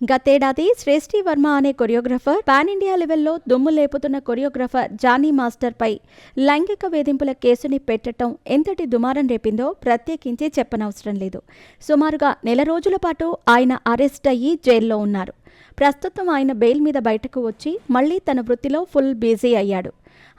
గతేడాది శ్రేష్ఠి వర్మ అనే choreographer pan India లెవెల్లో దుమ్ము లేపుతున్న కొరియోగ్రఫర్ జానీ మాస్టర్ పై లైంగిక వేధింపుల కేసుని పెట్టడం ఎంతటి దుమారం రేపిందో ప్రత్యేకించి చెప్పనవసరం లేదు. సుమారుగా నెల రోజుల పాటు ఆయన అరెస్ట్ అయ్యి జైల్లో ఉన్నారు. ప్రస్తుతం ఆయన బెయిల్ మీద బయటకు వచ్చి మళ్లీ తన వృత్తిలో ఫుల్ బిజీ అయ్యాడు.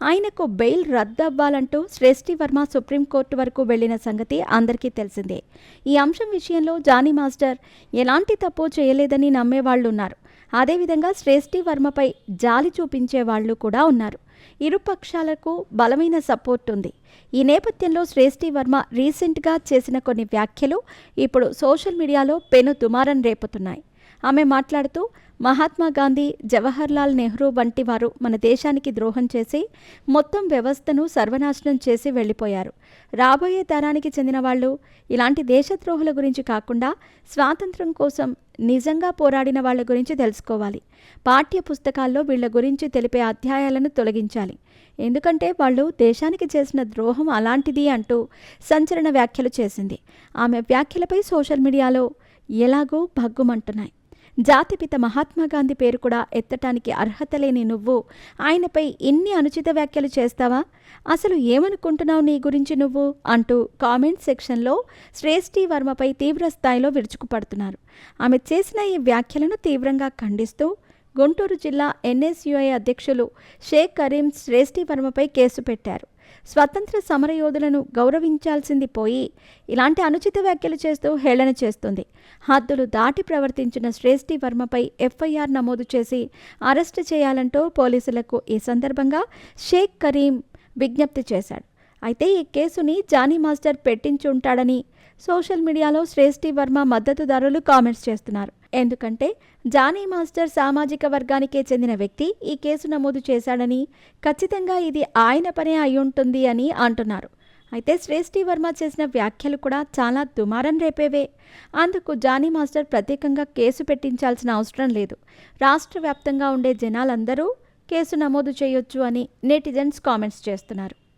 ఆయనకు బెయిల్ రద్దవ్వాలంటూ శ్రేష్ఠి వర్మ సుప్రీంకోర్టు వరకు వెళ్లిన సంగతి అందరికీ తెలిసిందే. ఈ అంశం విషయంలో జానీ మాస్టర్ ఎలాంటి తప్పు చేయలేదని నమ్మేవాళ్లున్నారు. అదేవిధంగా శ్రేష్ఠి వర్మపై జాలి చూపించే వాళ్లు కూడా ఉన్నారు. ఇరు పక్షాలకు బలమైన సపోర్ట్ ఉంది. ఈ నేపథ్యంలో శ్రేష్ఠి వర్మ రీసెంట్గా చేసిన కొన్ని వ్యాఖ్యలు ఇప్పుడు సోషల్ మీడియాలో పెను దుమారం రేపుతున్నాయి. ఆమె మాట్లాడుతూ, మహాత్మా గాంధీ, జవహర్లాల్ నెహ్రూ వంటి వారు మన దేశానికి ద్రోహం చేసి మొత్తం వ్యవస్థను సర్వనాశనం చేసి వెళ్ళిపోయారు. రాబోయే తరానికి చెందిన వాళ్ళు ఇలాంటి దేశద్రోహుల గురించి కాకుండా స్వాతంత్రం కోసం నిజంగా పోరాడిన వాళ్ళ గురించి తెలుసుకోవాలి. పాఠ్య పుస్తకాల్లో వీళ్ల గురించి తెలిపే అధ్యాయాలను తొలగించాలి. ఎందుకంటే వాళ్ళు దేశానికి చేసిన ద్రోహం అలాంటిది అంటూ సంచలన వ్యాఖ్యలు చేసింది. ఆమె వ్యాఖ్యలపై సోషల్ మీడియాలో ఎలాగో భగ్గుమంటున్నాయి. జాతిపిత మహాత్మాగాంధీ పేరు కూడా ఎత్తటానికి అర్హత లేని నువ్వు ఆయనపై ఇన్ని అనుచిత వ్యాఖ్యలు చేస్తావా? అసలు ఏమనుకుంటున్నావు నీ గురించి నువ్వు అంటూ కామెంట్ సెక్షన్లో శ్రేష్ఠి వర్మపై తీవ్ర స్థాయిలో విరుచుకుపడుతున్నారు. ఆమె చేసిన ఈ వ్యాఖ్యలను తీవ్రంగా ఖండిస్తూ గుంటూరు జిల్లా ఎన్ఎస్యుఐ అధ్యక్షులు షేక్ కరీం శ్రేష్ఠి వర్మపై కేసు పెట్టారు. స్వతంత్ర సమరయోధులను గౌరవించాల్సింది పోయి ఇలాంటి అనుచిత వ్యాఖ్యలు చేస్తూ హేళన చేస్తుంది. హద్దులు దాటి ప్రవర్తించిన శ్రేష్ఠి వర్మపై ఎఫ్ఐఆర్ నమోదు చేసి అరెస్టు చేయాలంటూ పోలీసులకు ఈ సందర్భంగా షేక్ కరీం విజ్ఞప్తి చేశాడు. అయితే ఈ కేసుని జానీ మాస్టర్ పెట్టించుంటాడని సోషల్ మీడియాలో శ్రేష్ఠి వర్మ మద్దతుదారులు కామెంట్స్ చేస్తున్నారు. ఎందుకంటే జానీ మాస్టర్ సామాజిక వర్గానికే చెందిన వ్యక్తి ఈ కేసు నమోదు చేశాడని, ఖచ్చితంగా ఇది ఆయన పనే అయ్యుంటుంది అని అంటున్నారు. అయితే శ్రేష్ఠి వర్మ చేసిన వ్యాఖ్యలు కూడా చాలా దుమారం రేపేవే. అందుకు జానీ మాస్టర్ ప్రత్యేకంగా కేసు పెట్టించాల్సిన అవసరం లేదు. రాష్ట్ర వ్యాప్తంగా ఉండే జనాలందరూ కేసు నమోదు చేయొచ్చు అని నెటిజన్స్ కామెంట్స్ చేస్తున్నారు.